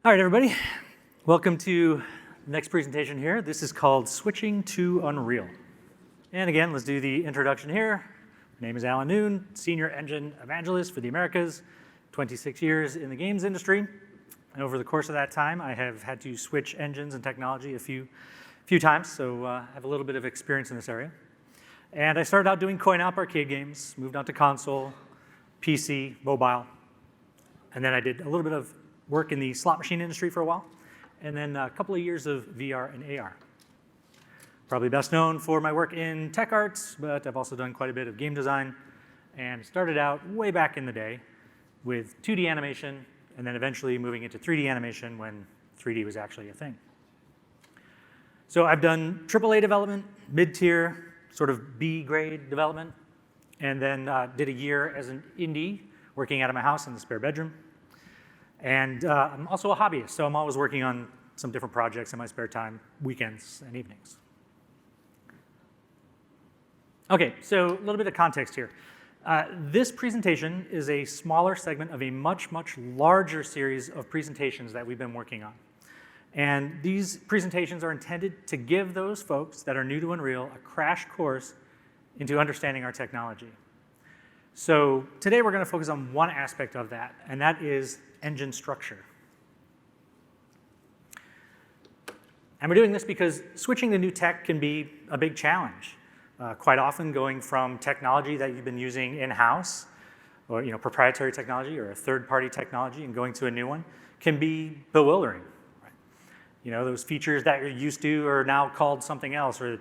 All right, everybody. Welcome to the next presentation here. This is called Switching to Unreal. And again, let's do the introduction here. My name is Alan Noon, Senior Engine Evangelist for the Americas, 26 years in the games industry. And over the course of that time, I have had to switch engines and technology a few times, so I have a little bit of experience in this area. And I started out doing coin-op arcade games, moved on to console, PC, mobile, and then I did a little bit of work in the slot machine industry for a while, and then a couple of years of VR and AR. Probably best known for my work in tech arts, but I've also done quite a bit of game design, and started out way back in the day with 2D animation, and then eventually moving into 3D animation when 3D was actually a thing. So I've done AAA development, mid-tier, sort of B-grade development, and then did a year as an indie, working out of my house in the spare bedroom. And I'm also a hobbyist, so I'm always working on some different projects in my spare time, weekends and evenings. Okay, so a little bit of context here. This presentation is a smaller segment of a much, much larger series of presentations that we've been working on. And these presentations are intended to give those folks that are new to Unreal a crash course into understanding our technology. So today we're going to focus on one aspect of that, and that is engine structure. And we're doing this because switching to new tech can be a big challenge. Quite often going from technology that you've been using in-house, or proprietary technology or a third-party technology, and going to a new one can be bewildering. Right? Those features that you're used to are now called something else, or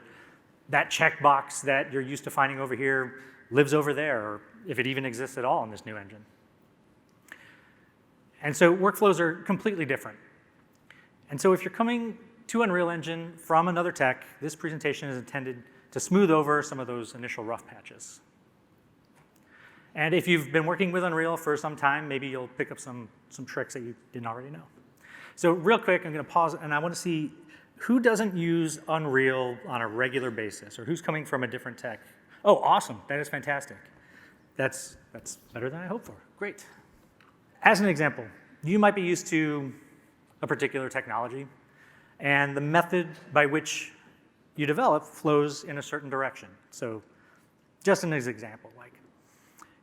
that checkbox that you're used to finding over here lives over there, or if it even exists at all in this new engine. And so workflows are completely different. And so if you're coming to Unreal Engine from another tech, this presentation is intended to smooth over some of those initial rough patches. And if you've been working with Unreal for some time, maybe you'll pick up some tricks that you didn't already know. So real quick, I'm going to pause, and I want to see who doesn't use Unreal on a regular basis, or who's coming from a different tech. Oh, awesome. That is fantastic. That's better than I hoped for. Great. As an example, you might be used to a particular technology, and the method by which you develop flows in a certain direction. So just as an example, like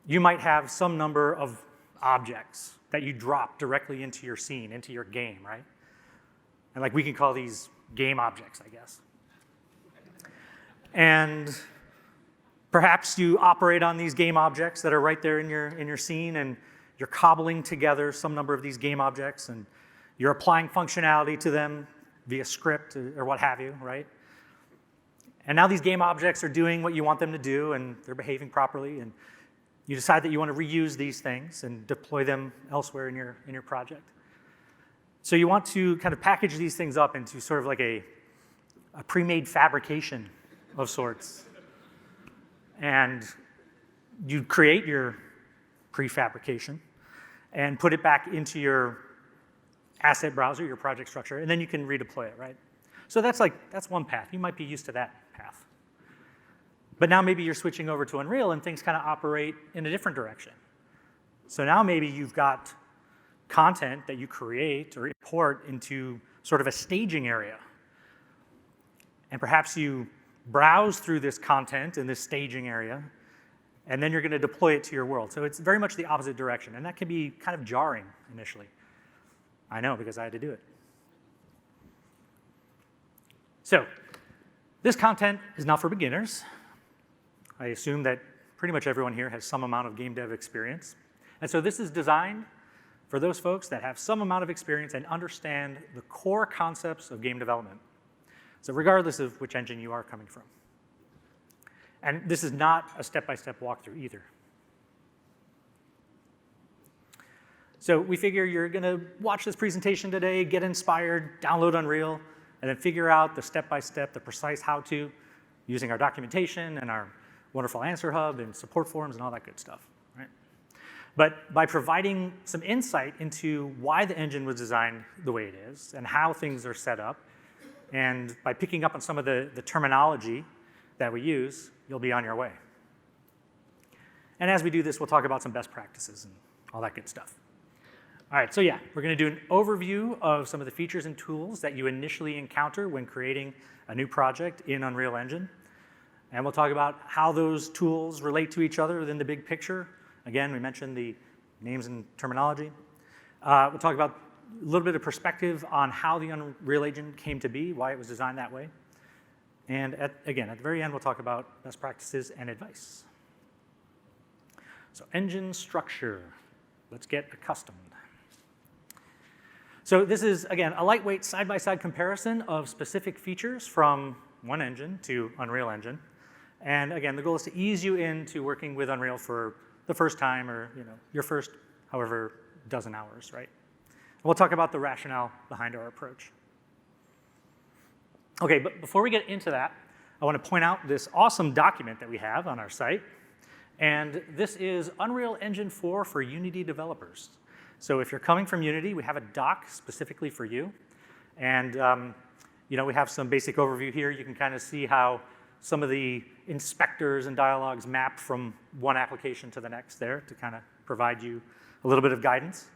you might have some number of objects that you drop directly into your scene, into your game, right? And like we can call these game objects, I guess. And perhaps you operate on these game objects that are right there in your scene, and you're cobbling together some number of these game objects, and you're applying functionality to them via script or what have you, right? And now these game objects are doing what you want them to do, and they're behaving properly, and you decide that you want to reuse these things and deploy them elsewhere in your project. So you want to kind of package these things up into sort of like a pre-made fabrication of sorts. And you create your prefabrication and put it back into your asset browser, your project structure, and then you can redeploy it, right? So that's one path. You might be used to that path. But now maybe you're switching over to Unreal and things kind of operate in a different direction. So now maybe you've got content that you create or import into sort of a staging area. And perhaps you browse through this content in this staging area, and then you're going to deploy it to your world. So it's very much the opposite direction, and that can be kind of jarring initially. I know, because I had to do it. So this content is not for beginners. I assume that pretty much everyone here has some amount of game dev experience. And so this is designed for those folks that have some amount of experience and understand the core concepts of game development. So regardless of which engine you are coming from. And this is not a step-by-step walkthrough either. So we figure you're going to watch this presentation today, get inspired, download Unreal, and then figure out the step-by-step, the precise how-to, using our documentation and our wonderful answer hub and support forums and all that good stuff. Right? But by providing some insight into why the engine was designed the way it is and how things are set up, and by picking up on some of the terminology that we use, you'll be on your way. And as we do this, we'll talk about some best practices and all that good stuff. All right, so yeah, we're going to do an overview of some of the features and tools that you initially encounter when creating a new project in Unreal Engine. And we'll talk about how those tools relate to each other within the big picture. Again, we mentioned the names and terminology. We'll talk about a little bit of perspective on how the Unreal Engine came to be, why it was designed that way. And again, at the very end, we'll talk about best practices and advice. So engine structure. Let's get accustomed. So this is, again, a lightweight side-by-side comparison of specific features from one engine to Unreal Engine. And again, the goal is to ease you into working with Unreal for the first time or your first however dozen hours, right? And we'll talk about the rationale behind our approach. Okay, but before we get into that, I want to point out this awesome document that we have on our site. And this is Unreal Engine 4 for Unity developers. So if you're coming from Unity, we have a doc specifically for you. And we have some basic overview here. You can kind of see how some of the inspectors and dialogues map from one application to the next there to kind of provide you a little bit of guidance.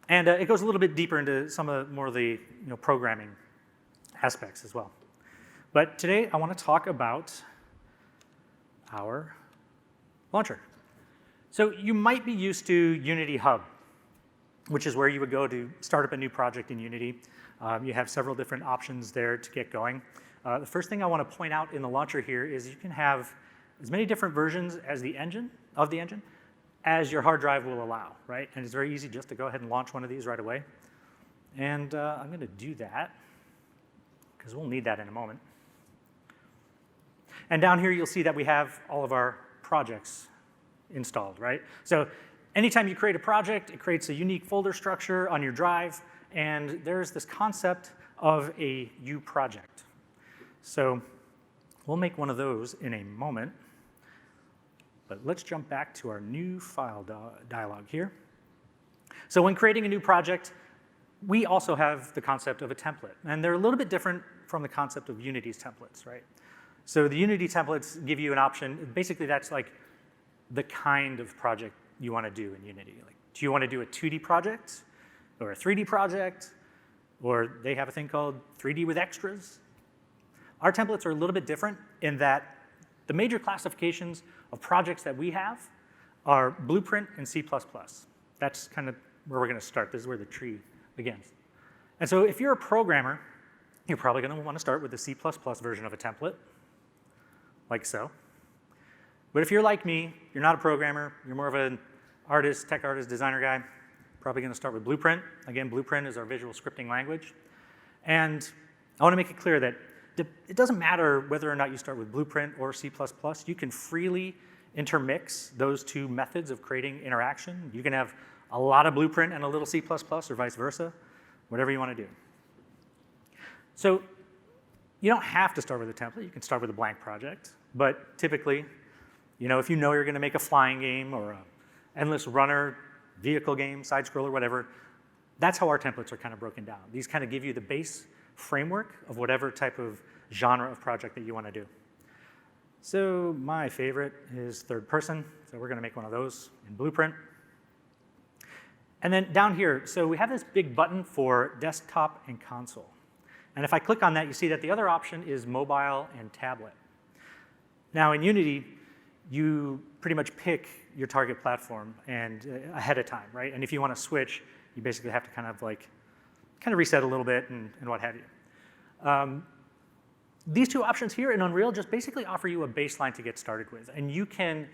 And it goes a little bit deeper into some of more of the programming aspects as well. But today I want to talk about our launcher. So you might be used to Unity Hub, which is where you would go to start up a new project in Unity. You have several different options there to get going. The first thing I want to point out in the launcher here is you can have as many different versions as the engine as your hard drive will allow, right? And it's very easy just to go ahead and launch one of these right away. And I'm going to do that because we'll need that in a moment. And down here, you'll see that we have all of our projects installed, right? So anytime you create a project, it creates a unique folder structure on your drive, and there's this concept of a U project. So we'll make one of those in a moment, but let's jump back to our new file dialog here. So when creating a new project, we also have the concept of a template, and they're a little bit different from the concept of Unity's templates, right? So the Unity templates give you an option. Basically, that's like the kind of project you want to do in Unity. Like, do you want to do a 2D project or a 3D project? Or they have a thing called 3D with extras. Our templates are a little bit different in that the major classifications of projects that we have are Blueprint and C++. That's kind of where we're going to start. This is where the tree begins. And so if you're a programmer, you're probably going to want to start with the C++ version of a template, like so. But if you're like me, you're not a programmer, you're more of an artist, tech artist, designer guy, probably going to start with Blueprint. Again, Blueprint is our visual scripting language. And I want to make it clear that it doesn't matter whether or not you start with Blueprint or C++. You can freely intermix those two methods of creating interaction. You can have a lot of Blueprint and a little C++ or vice versa, whatever you want to do. So you don't have to start with a template. You can start with a blank project. But typically, if you know you're going to make a flying game or an endless runner, vehicle game, side scroller, whatever, that's how our templates are kind of broken down. These kind of give you the base framework of whatever type of genre of project that you want to do. So my favorite is third person. So we're going to make one of those in Blueprint. And then down here, so we have this big button for desktop and console. And if I click on that, you see that the other option is mobile and tablet. Now in Unity, you pretty much pick your target platform and ahead of time, right? And if you want to switch, you basically have to kind of reset a little bit and what have you. These two options here in Unreal just basically offer you a baseline to get started with. And you can,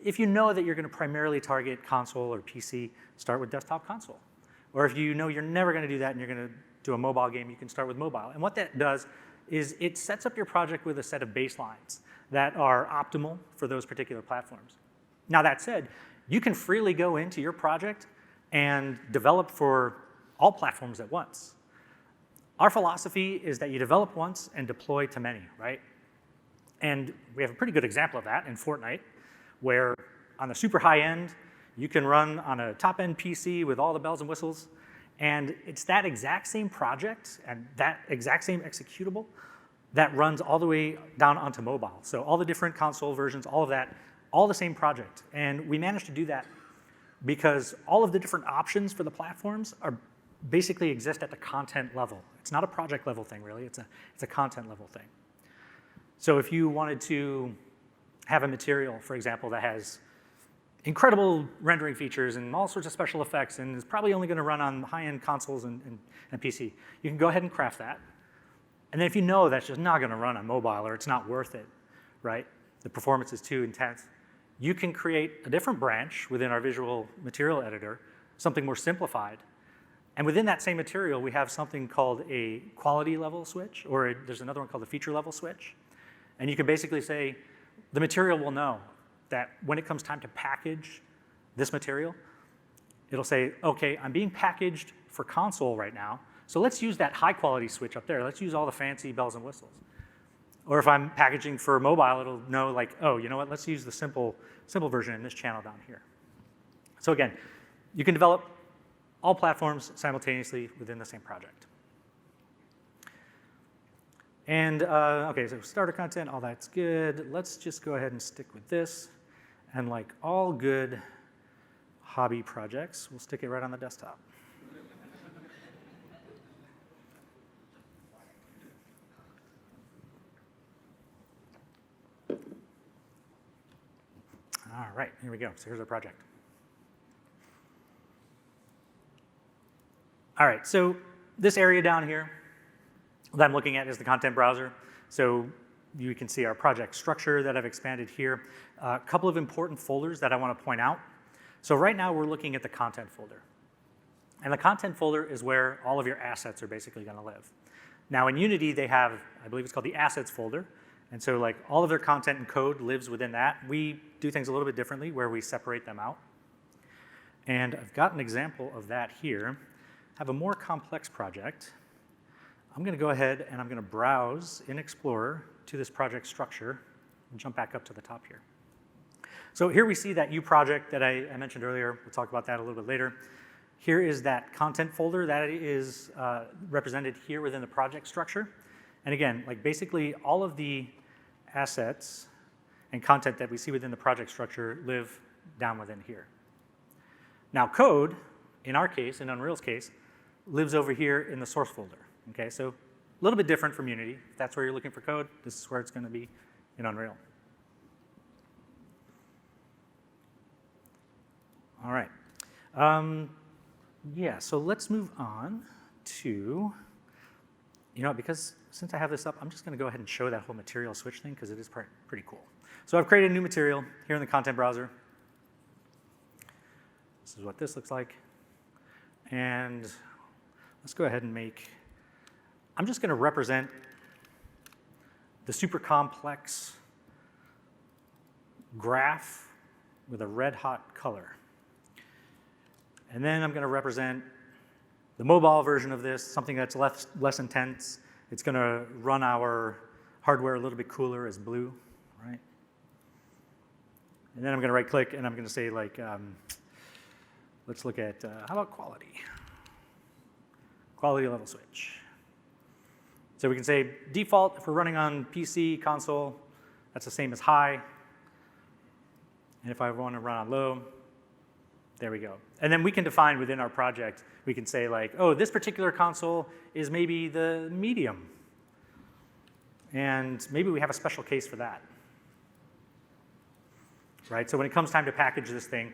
if you know that you're going to primarily target console or PC, start with desktop console. Or if you know you're never going to do that and you're going to do a mobile game, you can start with mobile. And what that does is it sets up your project with a set of baselines that are optimal for those particular platforms. Now that said, you can freely go into your project and develop for all platforms at once. Our philosophy is that you develop once and deploy to many, right? And we have a pretty good example of that in Fortnite, where on the super high end, you can run on a top-end PC with all the bells and whistles, and it's that exact same project and that exact same executable that runs all the way down onto mobile. So all the different console versions, all of that, all the same project. And we managed to do that because all of the different options for the platforms are basically exist at the content level. It's not a project level thing, really. It's a content level thing. So if you wanted to have a material, for example, that has incredible rendering features and all sorts of special effects and is probably only going to run on high-end consoles and PC, you can go ahead and craft that. And then if you know that's just not going to run on mobile or it's not worth it, right? The performance is too intense, you can create a different branch within our visual material editor, something more simplified. And within that same material, we have something called a quality level switch, or there's another one called a feature level switch. And you can basically say, the material will know that when it comes time to package this material, it'll say, okay, I'm being packaged for console right now, so let's use that high quality switch up there. Let's use all the fancy bells and whistles. Or if I'm packaging for mobile, it'll know like, oh, you know what, let's use the simple version in this channel down here. So again, you can develop all platforms simultaneously within the same project. And okay, so starter content, all that's good. Let's just go ahead and stick with this. And like all good hobby projects, we'll stick it right on the desktop. All right, here we go. So here's our project. All right, so this area down here that I'm looking at is the content browser. So you can see our project structure that I've expanded here. A couple of important folders that I want to point out. So right now we're looking at the content folder. And the content folder is where all of your assets are basically going to live. Now in Unity, they have, I believe it's called the assets folder. And so like all of their content and code lives within that. We do things a little bit differently where we separate them out. And I've got an example of that here. I have a more complex project. I'm going to go ahead and I'm going to browse in Explorer to this project structure and jump back up to the top here. So here we see that U project that I mentioned earlier. We'll talk about that a little bit later. Here is that content folder that is represented here within the project structure. And again, like basically all of the assets and content that we see within the project structure live down within here. Now code, in our case, in Unreal's case, lives over here in the source folder. Okay, so a little bit different from Unity. If that's where you're looking for code, this is where it's going to be in Unreal. All right. Yeah, so let's move on to, you know, because since I have this up, I'm just going to go ahead and show that whole material switch thing because it is pretty cool. So I've created a new material here in the content browser. This is what this looks like. And let's go ahead and make, I'm just going to represent the super complex graph with a red hot color. And then I'm going to represent the mobile version of this, something that's less intense. It's going to run our hardware a little bit cooler as blue, right? And then I'm going to right click and I'm going to say like, let's look at, how about quality? Quality level switch. So we can say default, if we're running on PC, console, that's the same as high. And if I want to run on low, there we go. And then we can define within our project, we can say like, oh, this particular console is maybe the medium. And maybe we have a special case for that. Right, so when it comes time to package this thing,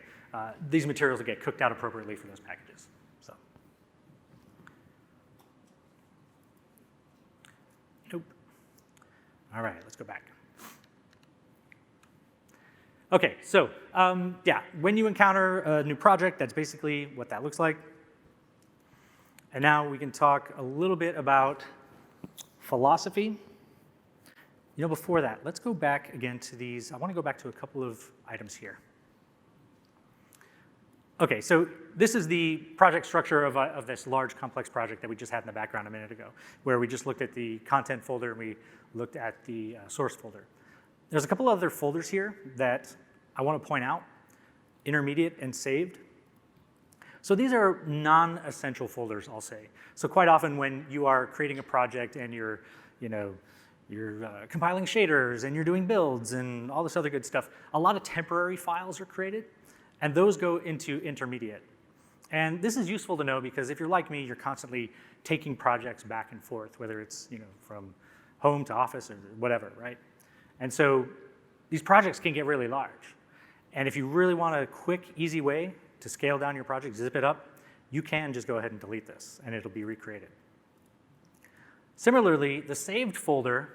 these materials will get cooked out appropriately for those packages. So, nope. All right, let's go back. Okay, so yeah, when you encounter a new project, that's basically what that looks like. And now we can talk a little bit about philosophy. You know, before that, let's go back again to these. I want to go back to a couple of items here. Okay, so this is the project structure of this large complex project that we just had in the background a minute ago, where we just looked at the content folder and we looked at the source folder. There's a couple other folders here that I want to point out, intermediate and saved. So these are non-essential folders, I'll say. So quite often when you are creating a project and you're compiling shaders and you're doing builds and all this other good stuff, a lot of temporary files are created. and those go into intermediate. And this is useful to know because if you're like me, you're constantly taking projects back and forth, whether it's from home to office or whatever, right? And so these projects can get really large. And if you really want a quick, easy way to scale down your project, zip it up, you can just go ahead and delete this, and it'll be recreated. Similarly, the saved folder,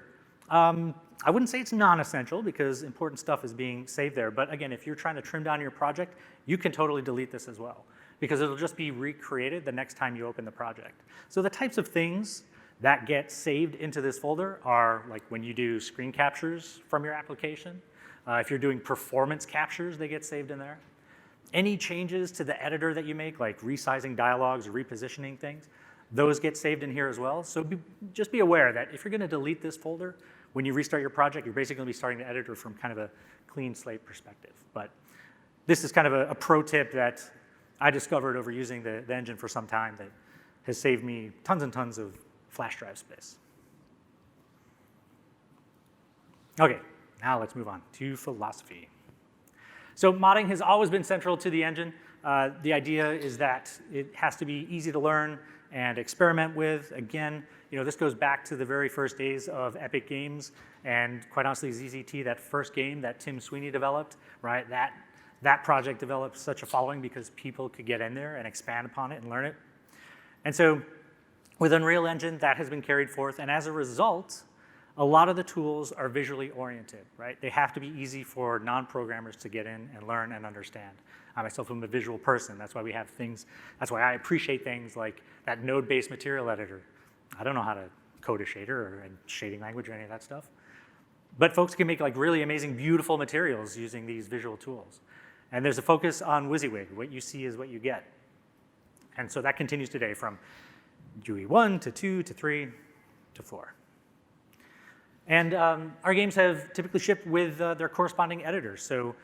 I wouldn't say it's non-essential because important stuff is being saved there. But again, if you're trying to trim down your project, you can totally delete this as well because it'll just be recreated the next time you open the project. So the types of things that get saved into this folder are like when you do screen captures from your application. If you're doing performance captures, they get saved in there. Any changes to the editor that you make, like resizing dialogues or repositioning things, those get saved in here as well. So just be aware that if you're going to delete this folder, when you restart your project, you're basically going to be starting the editor from kind of a clean slate perspective. But this is kind of a pro tip that I discovered over using the engine for some time that has saved me tons and tons of flash drive space. Okay, now let's move on to philosophy. So modding has always been central to the engine. The idea is that it has to be easy to learn and experiment with. Again, this goes back to the very first days of Epic Games, and quite honestly, ZZT, that first game that Tim Sweeney developed, right? That project developed such a following because people could get in there and expand upon it and learn it. And so with Unreal Engine, that has been carried forth, and as a result, a lot of the tools are visually oriented, right? They have to be easy for non-programmers to get in and learn and understand. I myself am a visual person. That's why we have things, that's why I appreciate things like that node-based material editor. I don't know how to code a shader or a shading language or any of that stuff. But folks can make like really amazing, beautiful materials using these visual tools. And there's a focus on WYSIWYG. What you see is what you get. And so that continues today from UE 1 to 2 to 3 to 4. And our games have typically shipped with their corresponding editors. So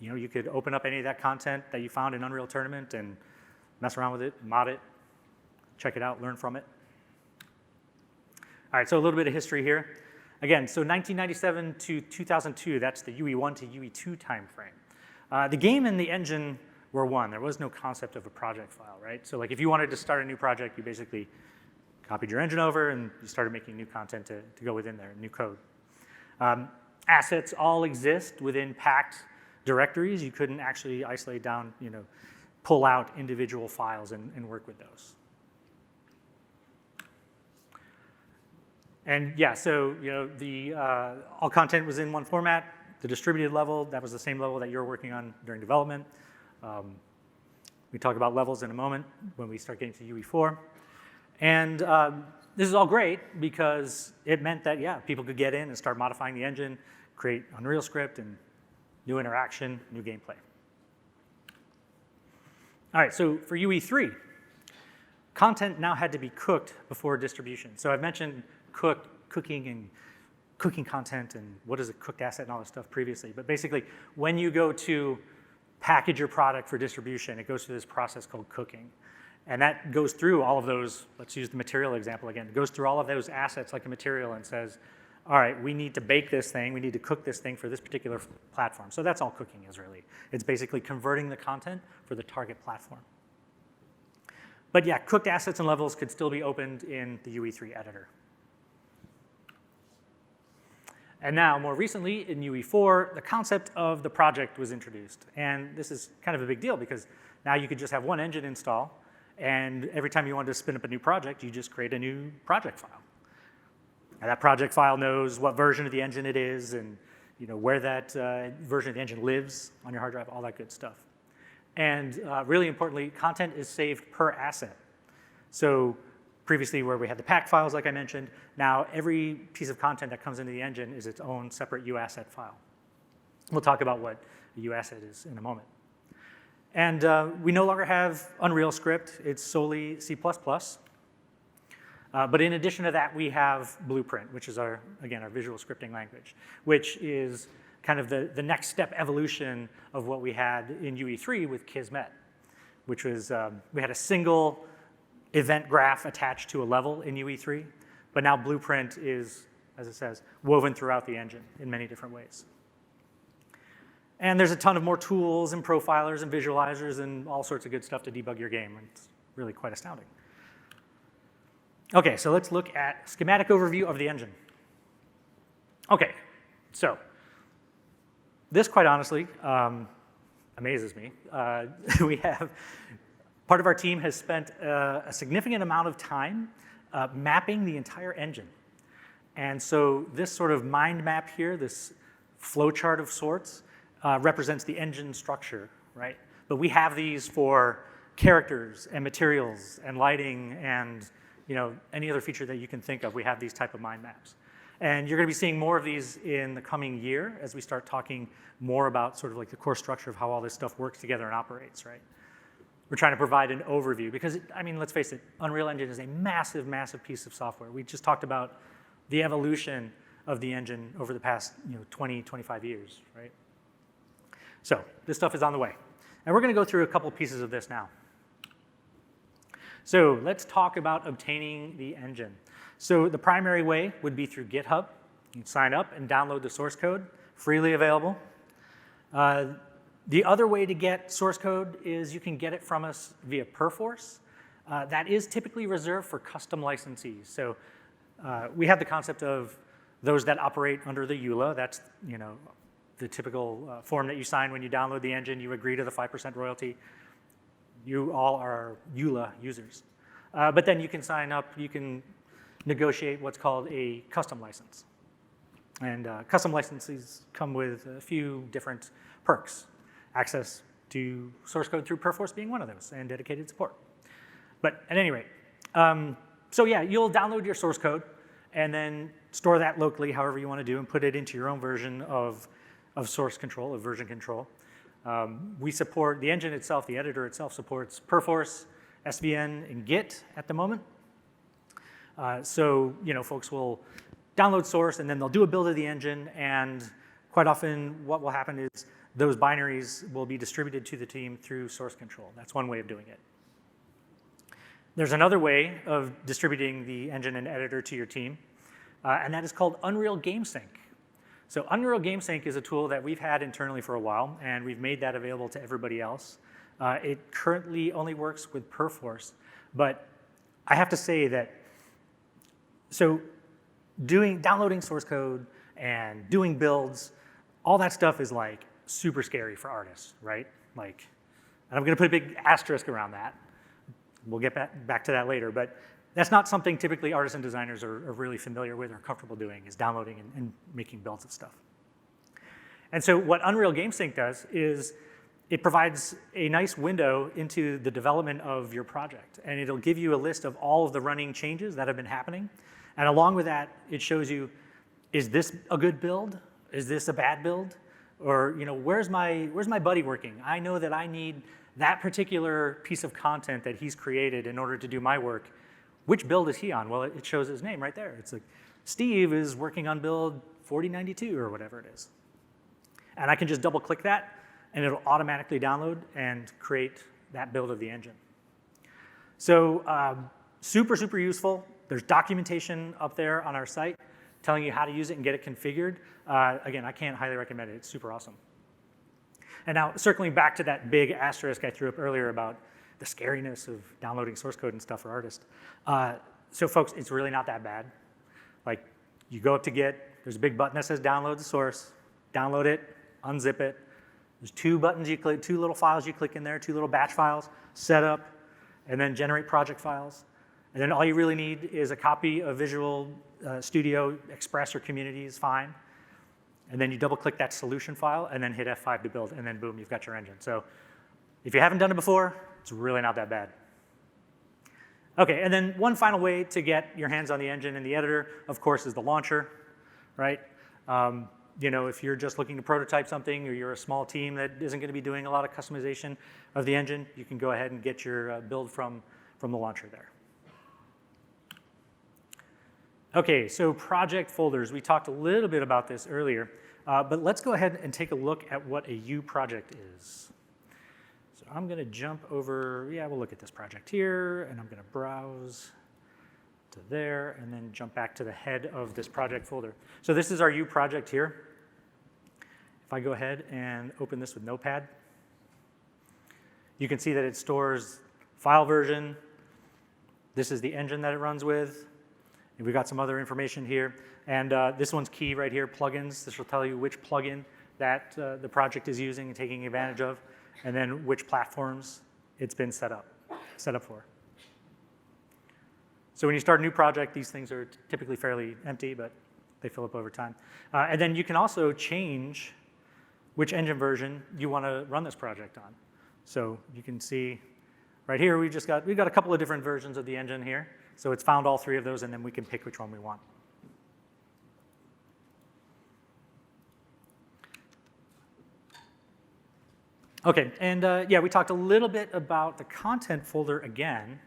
you could open up any of that content that you found in Unreal Tournament and mess around with it, mod it, check it out, learn from it. All right, so a little bit of history here. Again, so 1997 to 2002, that's the UE1 to UE2 timeframe. The game and the engine were one. There was no concept of a project file, right? So like if you wanted to start a new project, you basically copied your engine over and you started making new content to go within there, new code. Assets all exist within packed directories. You couldn't actually isolate down, pull out individual files and work with those. And yeah, so all content was in one format. The distributed level, that was the same level that you're working on during development. We talk about levels in a moment when we start getting to UE4. And this is all great because it meant that, yeah, people could get in and start modifying the engine, create Unreal script, and new interaction, new gameplay. All right, so for UE3, content now had to be cooked before distribution. So I've mentioned cooking content and what is a cooked asset and all this stuff previously. But basically, when you go to package your product for distribution, it goes through this process called cooking. And that goes through all of those, let's use the material example again, it goes through all of those assets like a material and says, all right, we need to bake this thing, we need to cook this thing for this particular platform. So that's all cooking is really. It's basically converting the content for the target platform. But yeah, cooked assets and levels could still be opened in the UE3 editor. And now, more recently, in UE4, the concept of the project was introduced. And this is kind of a big deal because now you could just have one engine install, and every time you wanted to spin up a new project, you just create a new project file. And that project file knows what version of the engine it is and where that version of the engine lives on your hard drive, all that good stuff. And really importantly, content is saved per asset. So previously where we had the pack files, like I mentioned, now every piece of content that comes into the engine is its own separate UAsset file. We'll talk about what a UAsset is in a moment. And we no longer have Unreal script. It's solely C++. But in addition to that, we have Blueprint, which is our visual scripting language, which is kind of the next step evolution of what we had in UE3 with Kismet, which was, we had a single event graph attached to a level in UE3, but now Blueprint is, as it says, woven throughout the engine in many different ways. And there's a ton of more tools and profilers and visualizers and all sorts of good stuff to debug your game. It's really quite astounding. Okay, so let's look at schematic overview of the engine. Okay, so this, quite honestly, amazes me. Part of our team has spent a significant amount of time mapping the entire engine. And so this sort of mind map here, this flowchart of sorts, represents the engine structure, right? But we have these for characters and materials and lighting and any other feature that you can think of. We have these type of mind maps. And you're going to be seeing more of these in the coming year as we start talking more about sort of like the core structure of how all this stuff works together and operates, right? We're trying to provide an overview because, let's face it, Unreal Engine is a massive, massive piece of software. We just talked about the evolution of the engine over the past 20, 25 years, right? So this stuff is on the way. And we're going to go through a couple pieces of this now. So let's talk about obtaining the engine. So the primary way would be through GitHub. You can sign up and download the source code, freely available. The other way to get source code is you can get it from us via Perforce. That is typically reserved for custom licensees. So we have the concept of those that operate under the EULA. That's the typical form that you sign when you download the engine. You agree to the 5% royalty. You all are EULA users. But then you can sign up, you can negotiate what's called a custom license. And custom licenses come with a few different perks. Access to source code through Perforce being one of those, and dedicated support. But at any rate, so yeah, you'll download your source code and then store that locally however you want to do and put it into your own version of source control, of version control. We support the engine itself, the editor itself supports Perforce, SVN, and Git at the moment. So folks will download source and then they'll do a build of the engine, and quite often what will happen is those binaries will be distributed to the team through source control. That's one way of doing it. There's another way of distributing the engine and editor to your team, and that is called Unreal GameSync. So Unreal GameSync is a tool that we've had internally for a while, and we've made that available to everybody else. It currently only works with Perforce, but I have to say that, so downloading source code and doing builds, all that stuff is like super scary for artists, right? And I'm going to put a big asterisk around that. We'll get back to that later, but that's not something typically artists and designers are really familiar with or comfortable doing, is downloading and making builds of stuff. And so what Unreal GameSync does is it provides a nice window into the development of your project, and it'll give you a list of all of the running changes that have been happening. And along with that, it shows you, is this a good build? Is this a bad build? Or where's my buddy working? I know that I need that particular piece of content that he's created in order to do my work. Which build is he on? Well, it shows his name right there. It's like, Steve is working on build 4092 or whatever it is. And I can just double click that and it'll automatically download and create that build of the engine. So super, super useful. There's documentation up there on our site telling you how to use it and get it configured. Again, I can't highly recommend it. It's super awesome. And now, circling back to that big asterisk I threw up earlier about the scariness of downloading source code and stuff for artists. So folks, it's really not that bad. You go up to Git, there's a big button that says download the source, download it, unzip it. There's two buttons you click, two little files you click in there, two little batch files, setup, and then generate project files. And then all you really need is a copy of Visual Studio Express or Community is fine. And then you double click that solution file and then hit F5 to build, and then boom, you've got your engine. So if you haven't done it before, it's really not that bad. Okay, and then one final way to get your hands on the engine and the editor, of course, is the launcher, right? If you're just looking to prototype something or you're a small team that isn't going to be doing a lot of customization of the engine, you can go ahead and get your build from the launcher there. Okay, so project folders. We talked a little bit about this earlier, but let's go ahead and take a look at what a U project is. So I'm going to jump over, we'll look at this project here, and I'm going to browse to there, and then jump back to the head of this project folder. So this is our U project here. If I go ahead and open this with Notepad, you can see that it stores file version. This is the engine that it runs with. And we've got some other information here. And this one's key right here, plugins. This will tell you which plugin that the project is using and taking advantage of, and then which platforms it's been set up for. So when you start a new project, these things are typically fairly empty, but they fill up over time. And then you can also change which engine version you want to run this project on. So you can see right here, we've got a couple of different versions of the engine here. So it's found all three of those, and then we can pick which one we want. Okay, and yeah, we talked a little bit about the content folder again.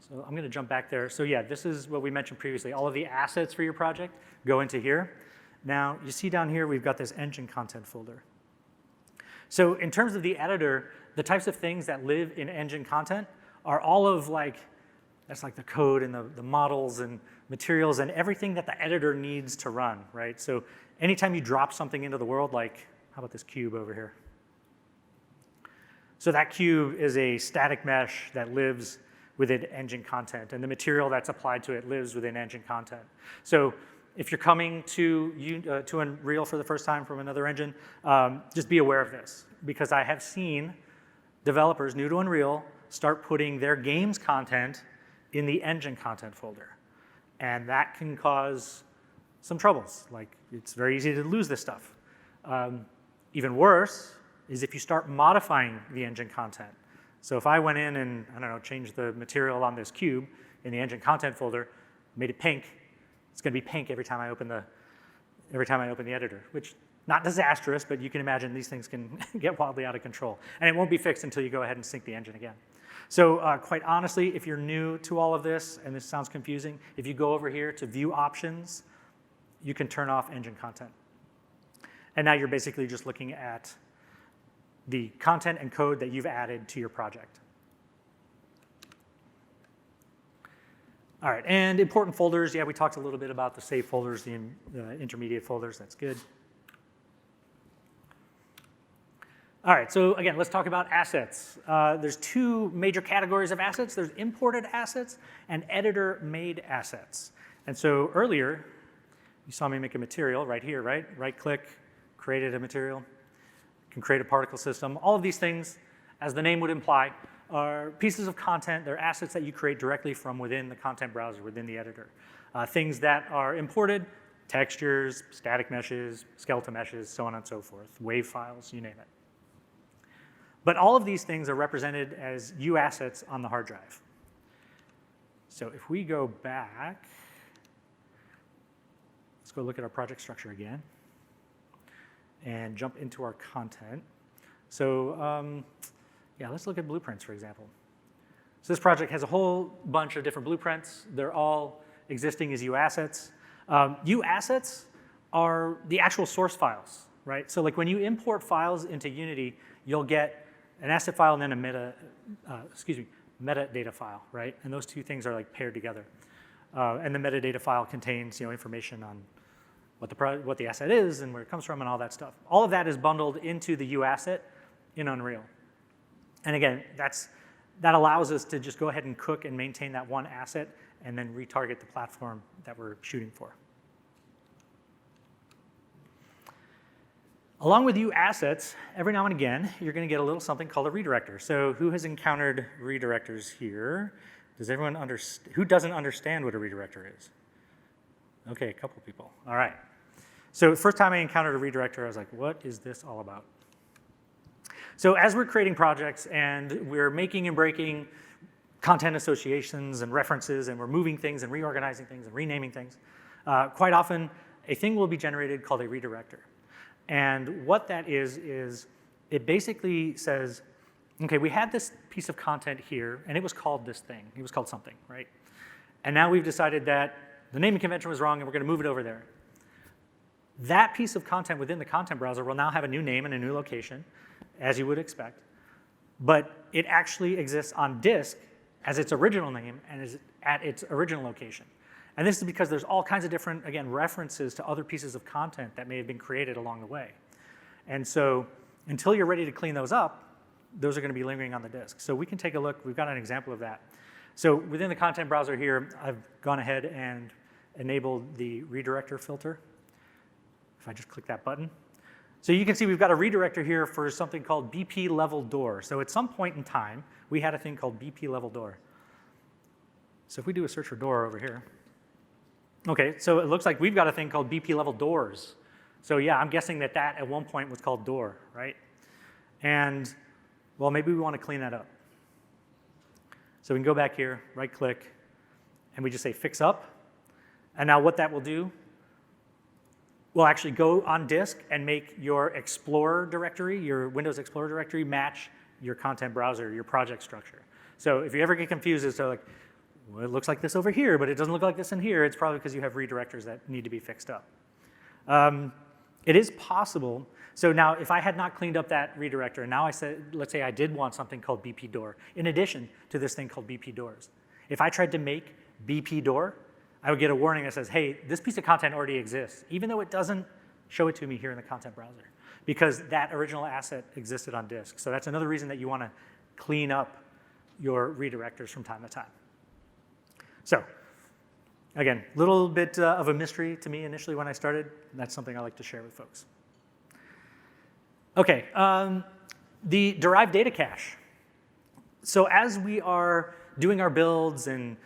So I'm going to jump back there. So yeah, this is what we mentioned previously. All of the assets for your project go into here. Now, you see down here, we've got this engine content folder. So in terms of the editor, the types of things that live in engine content are all of that's like the code and the models and materials and everything that the editor needs to run, right? So anytime you drop something into the world, like, how about this cube over here? So that cube is a static mesh that lives within engine content, and the material that's applied to it lives within engine content. So if you're coming to Unreal for the first time from another engine, just be aware of this, because I have seen developers new to Unreal start putting their game's content in the engine content folder. And that can cause some troubles. Like, it's very easy to lose this stuff. Even worse is if you start modifying the engine content. So if I went in and, I don't know, changed the material on this cube in the engine content folder, made it pink, it's going to be pink every time I open the editor, which not disastrous, but you can imagine these things can get wildly out of control. And it won't be fixed until you go ahead and sync the engine again. So quite honestly, if you're new to all of this, and this sounds confusing, if you go over here to View Options, you can turn off engine content. And now you're basically just looking at the content and code that you've added to your project. All right, and important folders. Yeah, we talked a little bit about the save folders, the intermediate folders. That's good. All right, so again, let's talk about assets. There's two major categories of assets. There's imported assets and editor-made assets. And so earlier, you saw me make a material right here, right? Right-click, created a material. You can create a particle system. All of these things, as the name would imply, are pieces of content. They're assets that you create directly from within the content browser, within the editor. Things that are imported, textures, static meshes, skeleton meshes, so on and so forth, wave files, you name it. But all of these things are represented as U assets on the hard drive. So if we go back, let's go look at our project structure again and jump into our content. So yeah, let's look at blueprints, for example. So this project has a whole bunch of different blueprints. They're all existing as U assets. U assets are the actual source files, right? So like when you import files into Unity, you'll get an asset file and then a metadata file, right? And those two things are like paired together. And the metadata file contains information on what the asset is and where it comes from and all that stuff. All of that is bundled into the U asset in Unreal. And again, that allows us to just go ahead and cook and maintain that one asset and then retarget the platform that we're shooting for. Along with U assets, every now and again, you're going to get a little something called a redirector. So who has encountered redirectors here? Does everyone who doesn't understand what a redirector is? Okay, a couple people. All right. So the first time I encountered a redirector, I was like, what is this all about? So as we're creating projects and we're making and breaking content associations and references, and we're moving things and reorganizing things and renaming things, quite often a thing will be generated called a redirector. And what that is it basically says, okay, we had this piece of content here, and it was called this thing. It was called something, right? And now we've decided that the naming convention was wrong, and we're going to move it over there. That piece of content within the content browser will now have a new name and a new location, as you would expect. But it actually exists on disk as its original name and is at its original location. And this is because there's all kinds of different, again, references to other pieces of content that may have been created along the way. And so until you're ready to clean those up, those are going to be lingering on the disk. So we can take a look. We've got an example of that. So within the content browser here, I've gone ahead and enabled the redirector filter. If I just click that button. So you can see we've got a redirector here for something called BP level door. So at some point in time, we had a thing called BP level door. So if we do a search for door over here, okay, so it looks like we've got a thing called BP level doors. So yeah, I'm guessing that at one point was called door, right? And well, maybe we want to clean that up. So we can go back here, right click, and we just say fix up. And now what that will do, we'll actually go on disk and make your Explorer directory, your Windows Explorer directory, match your content browser, your project structure. So if you ever get confused as to like, well, it looks like this over here, but it doesn't look like this in here, it's probably because you have redirectors that need to be fixed up. It is possible. So now if I had not cleaned up that redirector, and now I said, let's say I did want something called BP door, in addition to this thing called BP doors. If I tried to make BP door, I would get a warning that says, hey, this piece of content already exists, even though it doesn't show it to me here in the content browser, because that original asset existed on disk. So that's another reason that you want to clean up your redirectors from time to time. So again, a little bit of a mystery to me initially when I started. That's something I like to share with folks. Okay, the derived data cache. So as we are doing our builds and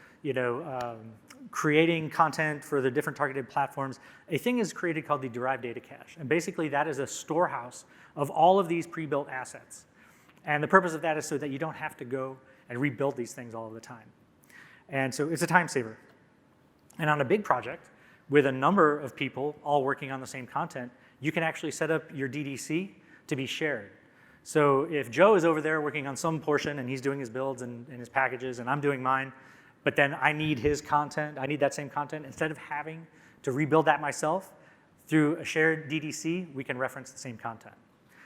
creating content for the different targeted platforms, a thing is created called the derived data cache. And basically that is a storehouse of all of these pre-built assets. And the purpose of that is so that you don't have to go and rebuild these things all the time. And so it's a time saver. And on a big project with a number of people all working on the same content, you can actually set up your DDC to be shared. So if Joe is over there working on some portion and he's doing his builds and his packages and I'm doing mine, but then I need his content, I need that same content, instead of having to rebuild that myself, through a shared DDC, we can reference the same content.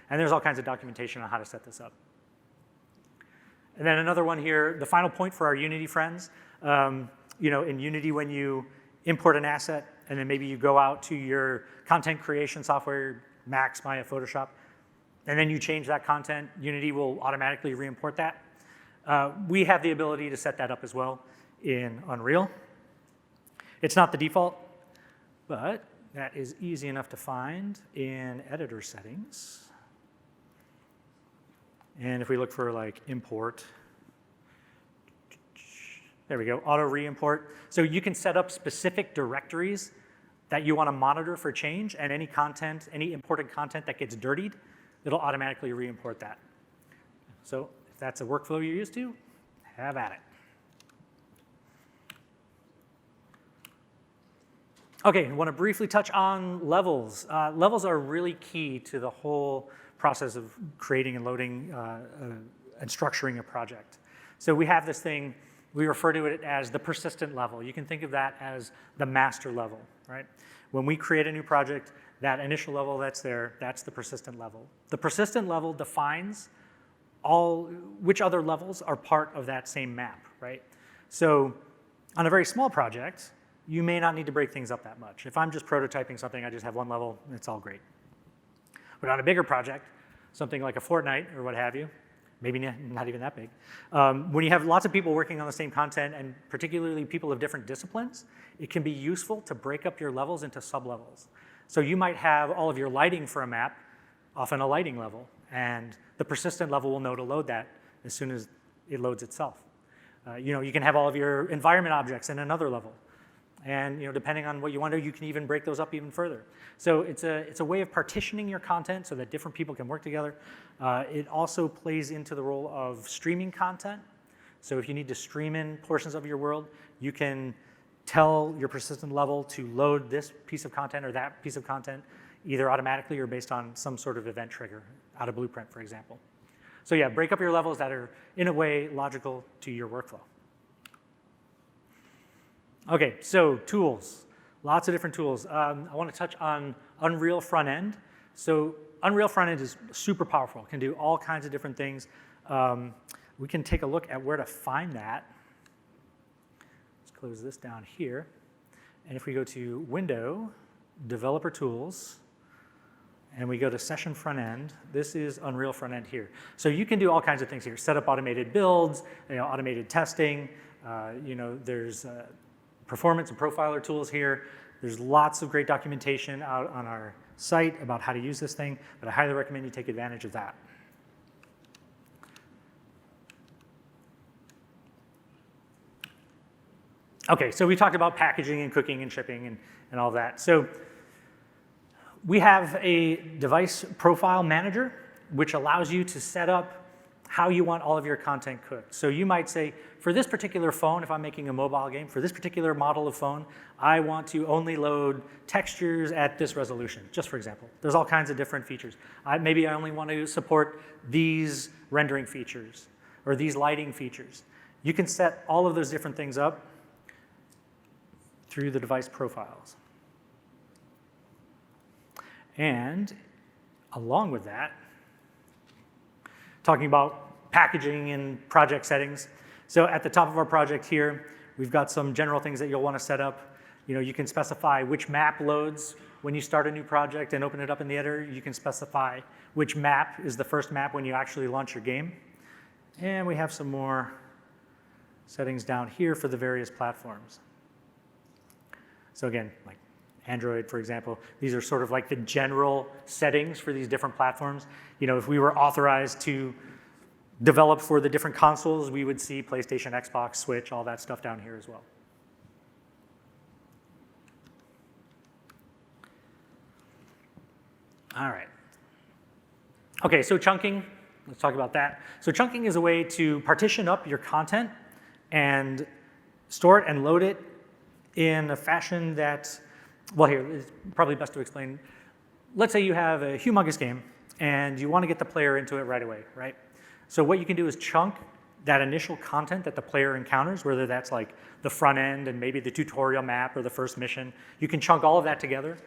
And there's all kinds of documentation on how to set this up. And then another one here, the final point for our Unity friends. In Unity, when you import an asset and then maybe you go out to your content creation software, Max, Maya, Photoshop, and then you change that content, Unity will automatically re-import that. We have the ability to set that up as well in Unreal. It's not the default, but that is easy enough to find in editor settings. And if we look for like import, there we go, auto re-import. So you can set up specific directories that you want to monitor for change, and any content, any imported content that gets dirtied, it'll automatically re-import that. So if that's a workflow you're used to, have at it. Okay, I want to briefly touch on levels. Levels are really key to the whole process of creating and loading and structuring a project. So we have this thing, we refer to it as the persistent level. You can think of that as the master level, right? When we create a new project, that initial level that's there, that's the persistent level. The persistent level defines which other levels are part of that same map, right? So on a very small project, you may not need to break things up that much. If I'm just prototyping something, I just have one level, it's all great. But on a bigger project, something like a Fortnite or what have you, maybe not even that big, when you have lots of people working on the same content, and particularly people of different disciplines, it can be useful to break up your levels into sub-levels. So you might have all of your lighting for a map off in a lighting level, and the persistent level will know to load that as soon as it loads itself. You can have all of your environment objects in another level. And depending on what you want to do, you can even break those up even further. So it's a way of partitioning your content so that different people can work together. It also plays into the role of streaming content. So if you need to stream in portions of your world, you can tell your persistent level to load this piece of content or that piece of content, either automatically or based on some sort of event trigger out of Blueprint, for example. So yeah, break up your levels that are, in a way, logical to your workflow. Okay, so tools, lots of different tools. I want to touch on Unreal front end. So Unreal front end is super powerful, can do all kinds of different things. We can take a look at where to find that. Let's close this down here. And if we go to Window, Developer Tools, and we go to session front end. This is Unreal front end here. So you can do all kinds of things here. Set up automated builds, automated testing. There's performance and profiler tools here. There's lots of great documentation out on our site about how to use this thing, but I highly recommend you take advantage of that. Okay, so we talked about packaging and cooking and shipping and all that. So we have a device profile manager, which allows you to set up how you want all of your content cooked. So you might say, for this particular phone, if I'm making a mobile game, for this particular model of phone, I want to only load textures at this resolution, just for example. There's all kinds of different features. Maybe I only want to support these rendering features or these lighting features. You can set all of those different things up through the device profiles. And along with that, talking about packaging and project settings. So at the top of our project here, we've got some general things that you'll want to set up. You can specify which map loads when you start a new project and open it up in the editor. You can specify which map is the first map when you actually launch your game. And we have some more settings down here for the various platforms. So again, like Android, for example, these are sort of like the general settings for these different platforms. If we were authorized to develop for the different consoles, we would see PlayStation, Xbox, Switch, all that stuff down here as well. All right. Okay, so chunking, let's talk about that. So chunking is a way to partition up your content and store it and load it in a fashion that, well, here, it's probably best to explain. Let's say you have a humongous game and you want to get the player into it right away, right? So what you can do is chunk that initial content that the player encounters, whether that's like the front end and maybe the tutorial map or the first mission. You can chunk all of that together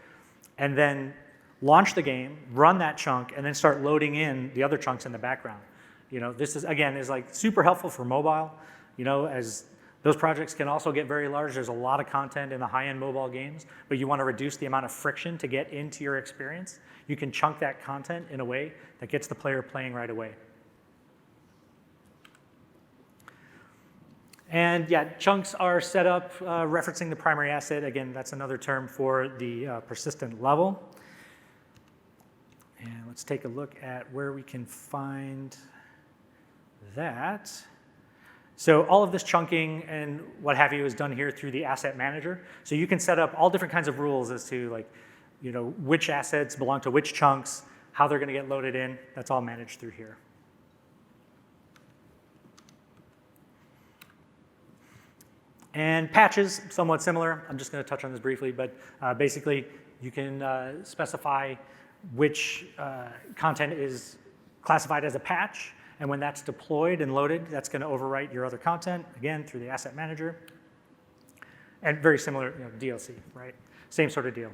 and then launch the game, run that chunk, and then start loading in the other chunks in the background. This is, again, is like super helpful for mobile, as those projects can also get very large. There's a lot of content in the high-end mobile games, but you want to reduce the amount of friction to get into your experience. You can chunk that content in a way that gets the player playing right away. And yeah, chunks are set up referencing the primary asset. Again, that's another term for the persistent level. And let's take a look at where we can find that. So all of this chunking and what have you is done here through the asset manager. So you can set up all different kinds of rules as to which assets belong to which chunks, how they're going to get loaded in. That's all managed through here. And patches, somewhat similar. I'm just going to touch on this briefly, but basically you can specify which content is classified as a patch. And when that's deployed and loaded, that's going to overwrite your other content, again, through the asset manager. And very similar, DLC, right? Same sort of deal.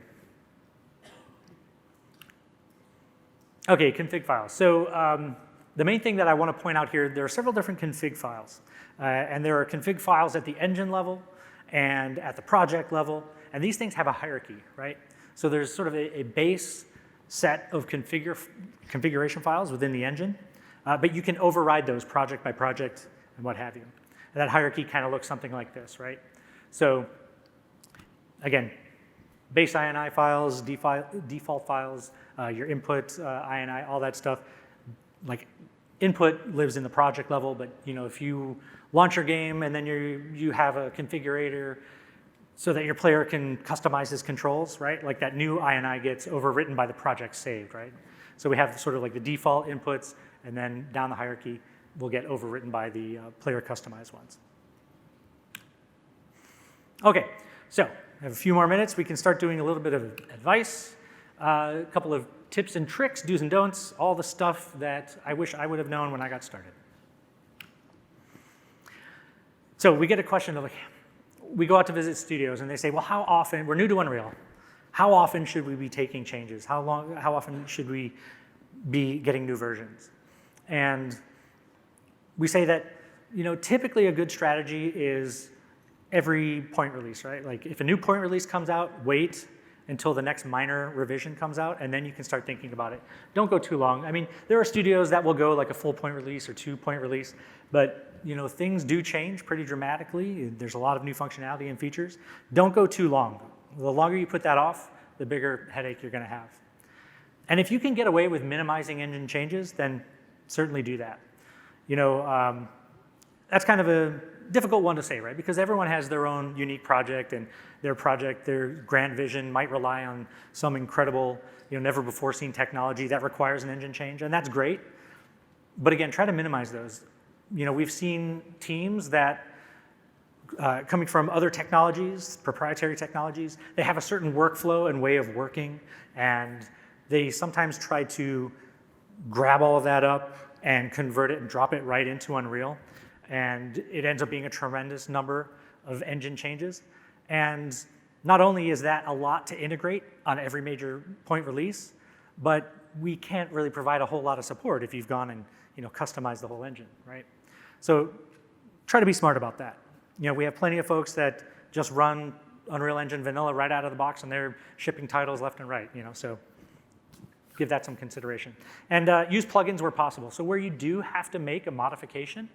Okay, config files. So the main thing that I want to point out here, there are several different config files. And there are config files at the engine level and at the project level. And these things have a hierarchy, right? So there's sort of a base set of configuration files within the engine. But you can override those project by project and what have you. And that hierarchy kind of looks something like this, right? So again, base INI files, default files, your input INI, all that stuff. Like input lives in the project level, but if you launch your game and then you have a configurator so that your player can customize his controls, right? Like that new INI gets overwritten by the project saved, right? So we have sort of like the default inputs, and then down the hierarchy will get overwritten by the player customized ones. Okay, so I have a few more minutes. We can start doing a little bit of advice, a couple of tips and tricks, do's and don'ts, all the stuff that I wish I would have known when I got started. So we get a question of like, we go out to visit studios and they say, well, how often, we're new to Unreal, how often should we be taking changes? How often should we be getting new versions? And we say that, typically a good strategy is every point release, right? Like if a new point release comes out, wait, until the next minor revision comes out, and then you can start thinking about it. Don't go too long. I mean, there are studios that will go like a full point release or 2-point release, but things do change pretty dramatically. There's a lot of new functionality and features. Don't go too long. The longer you put that off, the bigger headache you're going to have. And if you can get away with minimizing engine changes, then certainly do that. That's kind of a difficult one to say, right? Because everyone has their own unique project, and their grand vision might rely on some incredible, never before seen technology that requires an engine change, and that's great. But again, try to minimize those. We've seen teams that, coming from other technologies, proprietary technologies, they have a certain workflow and way of working, and they sometimes try to grab all of that up and convert it and drop it right into Unreal. And it ends up being a tremendous number of engine changes. And not only is that a lot to integrate on every major point release, but we can't really provide a whole lot of support if you've gone and customized the whole engine, right? So try to be smart about that. We have plenty of folks that just run Unreal Engine vanilla right out of the box, and they're shipping titles left and right, so give that some consideration. And use plugins where possible. So where you do have to make a modification,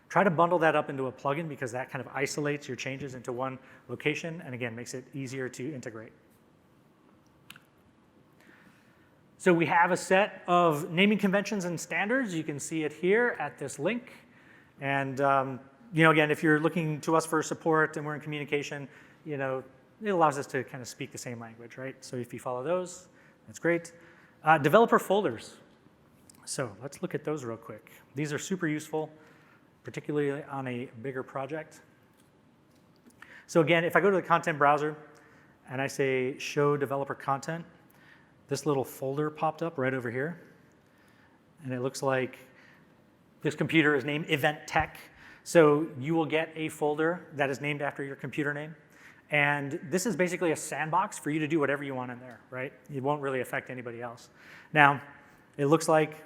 try to bundle that up into a plugin, because that kind of isolates your changes into one location and, again, makes it easier to integrate. So we have a set of naming conventions and standards. You can see it here at this link. And again, if you're looking to us for support and we're in communication, it allows us to kind of speak the same language, right? So if you follow those, that's great. Developer folders. So let's look at those real quick. These are super useful, particularly on a bigger project. So again, if I go to the content browser and I say show developer content, this little folder popped up right over here. And it looks like this computer is named Event Tech. So you will get a folder that is named after your computer name. And this is basically a sandbox for you to do whatever you want in there, right? It won't really affect anybody else. Now, it looks like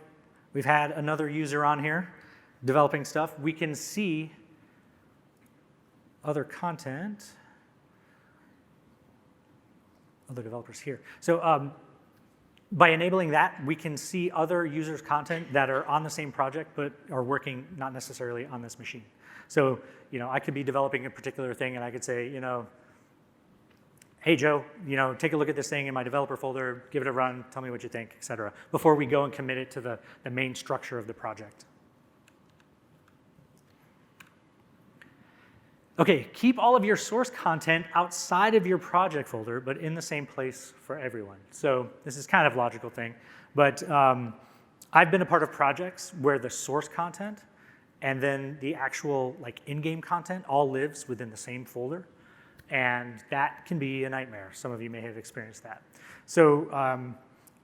we've had another user on here developing stuff. We can see other content, other developers here. So by enabling that, we can see other users' content that are on the same project but are working not necessarily on this machine. So I could be developing a particular thing, and I could say, hey, Joe, take a look at this thing in my developer folder, give it a run, tell me what you think, et cetera, before we go and commit it to the main structure of the project. Okay, keep all of your source content outside of your project folder, but in the same place for everyone. So this is kind of a logical thing, but I've been a part of projects where the source content and then the actual in-game content all lives within the same folder. And that can be a nightmare. Some of you may have experienced that. So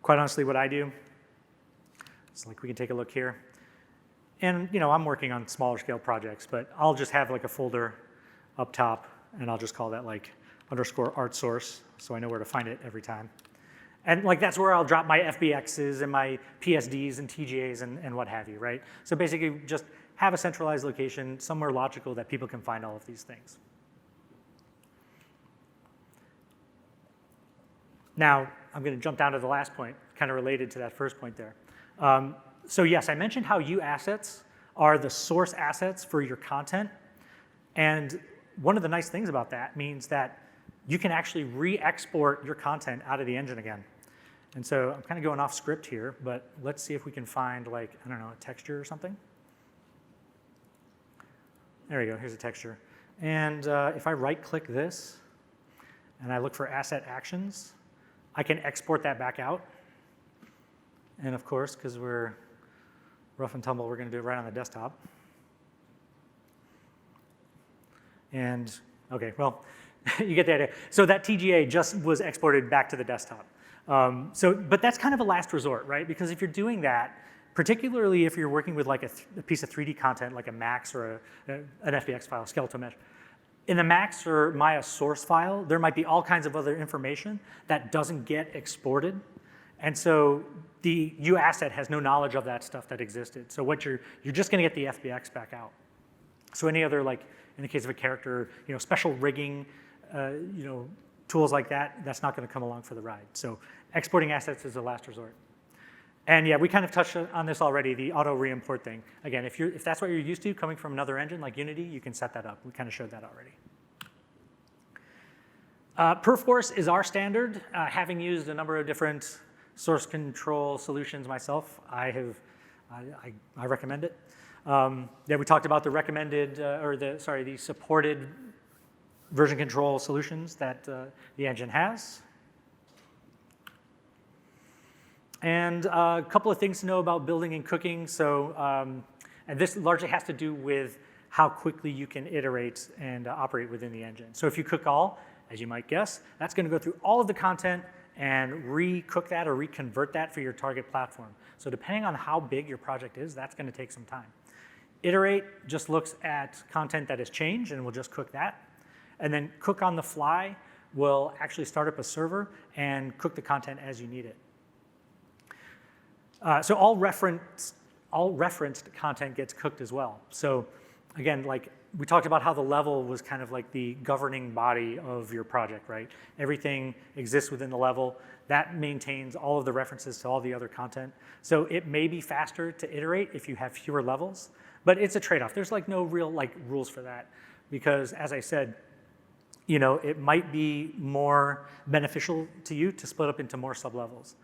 quite honestly, what I do is we can take a look here. And I'm working on smaller scale projects, but I'll just have a folder up top, and I'll just call that _ art source, so I know where to find it every time. And that's where I'll drop my FBXs and my PSDs and TGAs and what have you, right? So basically just have a centralized location, somewhere logical that people can find all of these things. Now, I'm going to jump down to the last point, kind of related to that first point there. So yes, I mentioned how UAssets are the source assets for your content. And one of the nice things about that means that you can actually re-export your content out of the engine again. And so I'm kind of going off script here, but let's see if we can find I don't know, a texture or something. There we go, here's a texture. And if I right-click this and I look for asset actions, I can export that back out. And of course, because we're rough and tumble, we're going to do it right on the desktop. And okay, well, you get the idea. So that TGA just was exported back to the desktop. But that's kind of a last resort, right? Because if you're doing that, particularly if you're working with a piece of 3D content, like a Max or an FBX file, skeletal mesh, in the Max or Maya source file, there might be all kinds of other information that doesn't get exported. And so the UAsset has no knowledge of that stuff that existed. So what you're just going to get the FBX back out. So any other, in the case of a character, special rigging, tools like that, that's not going to come along for the ride. So exporting assets is a last resort. And yeah, we kind of touched on this already, the auto re-import thing. Again, if that's what you're used to coming from another engine like Unity, you can set that up. We kind of showed that already. Perforce is our standard. Having used a number of different source control solutions myself, I recommend it. Yeah, we talked about the recommended, the supported version control solutions that the engine has. And a couple of things to know about building and cooking. So, and this largely has to do with how quickly you can iterate and operate within the engine. So if you cook all, as you might guess, that's going to go through all of the content and re-cook that or reconvert that for your target platform. So depending on how big your project is, that's going to take some time. Iterate just looks at content that has changed and will just cook that. And then cook on the fly will actually start up a server and cook the content as you need it. So all referenced content gets cooked as well. So again, like we talked about how the level was kind of like the governing body of your project, right? Everything exists within the level. That maintains all of the references to all the other content. So it may be faster to iterate if you have fewer levels, but it's a trade-off. There's like no real like rules for that because as I said, you know, it might be more beneficial to you to split up into more sublevels.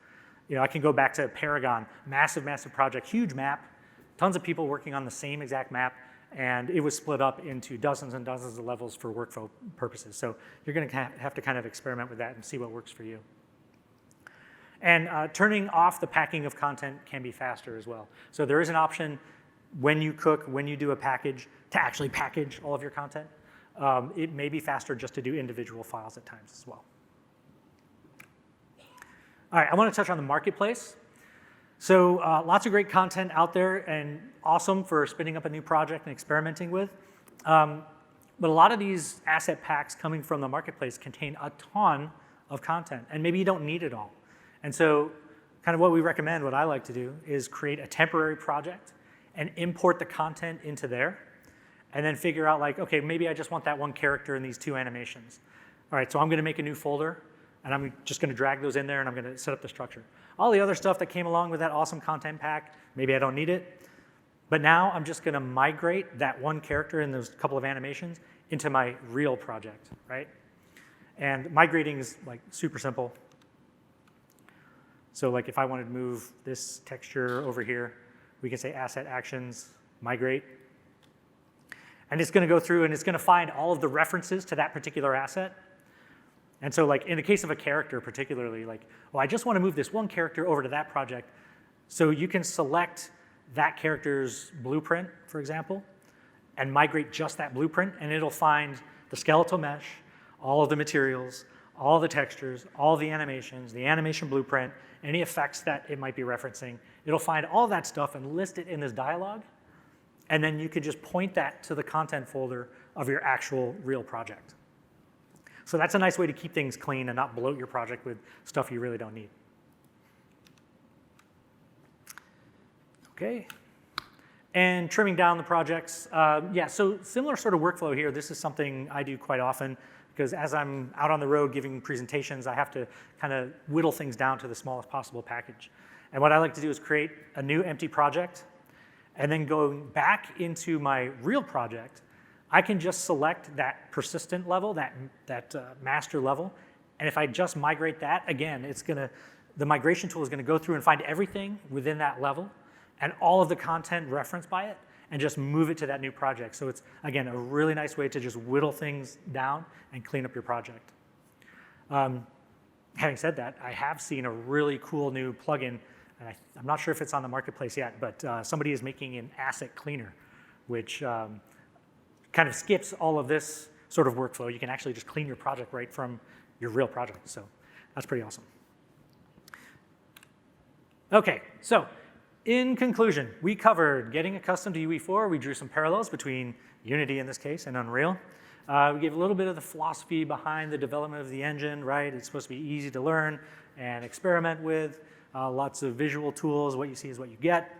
You know, I can go back to Paragon, massive, massive project, huge map, tons of people working on the same exact map, and it was split up into dozens and dozens of levels for workflow purposes. So you're going to have to kind of experiment with that and see what works for you. And turning off the packing of content can be faster as well. So there is an option when you cook, when you do a package, to actually package all of your content. It may be faster just to do individual files at times as well. All right, I want to touch on the marketplace. So lots of great content out there and awesome for spinning up a new project and experimenting with. But a lot of these asset packs coming from the marketplace contain a ton of content, and maybe you don't need it all. And so kind of what we recommend, what I like to do, is create a temporary project and import the content into there, and then figure out like, okay, maybe I just want that one character in these two animations. All right, so I'm going to make a new folder, and I'm just going to drag those in there, and I'm going to set up the structure. All the other stuff that came along with that awesome content pack, maybe I don't need it. But now I'm just going to migrate that one character in those couple of animations into my real project, right? And migrating is like super simple. So like if I wanted to move this texture over here, we can say asset actions, migrate. And it's going to go through and it's going to find all of the references to that particular asset. And so like in the case of a character particularly, like, well, I just want to move this one character over to that project. So you can select that character's blueprint, for example, and migrate just that blueprint, and it'll find the skeletal mesh, all of the materials, all the textures, all the animations, the animation blueprint, any effects that it might be referencing. It'll find all that stuff and list it in this dialog, and then you could just point that to the content folder of your actual real project. So that's a nice way to keep things clean and not bloat your project with stuff you really don't need. Okay. And trimming down the projects. Yeah, so similar sort of workflow here. This is something I do quite often because as I'm out on the road giving presentations, I have to kind of whittle things down to the smallest possible package. And what I like to do is create a new empty project and then going back into my real project, I can just select that persistent level, that master level, and if I just migrate that, again, the migration tool is going to go through and find everything within that level and all of the content referenced by it and just move it to that new project. So it's, again, a really nice way to just whittle things down and clean up your project. Having said that, I have seen a really cool new plugin, and I'm not sure if it's on the marketplace yet, but somebody is making an asset cleaner, which kind of skips all of this sort of workflow. You can actually just clean your project right from your real project. So that's pretty awesome. Okay, so in conclusion, we covered getting accustomed to UE4. We drew some parallels between Unity in this case and Unreal. We gave a little bit of the philosophy behind the development of the engine, right? It's supposed to be easy to learn and experiment with. Lots of visual tools. What you see is what you get.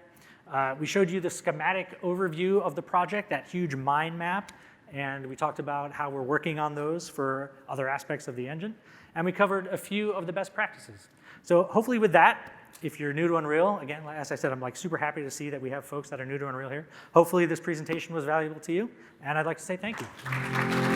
We showed you the schematic overview of the project, that huge mind map, and we talked about how we're working on those for other aspects of the engine, and we covered a few of the best practices. So hopefully with that, if you're new to Unreal, again, as I said, I'm like super happy to see that we have folks that are new to Unreal here. Hopefully this presentation was valuable to you, and I'd like to say thank you.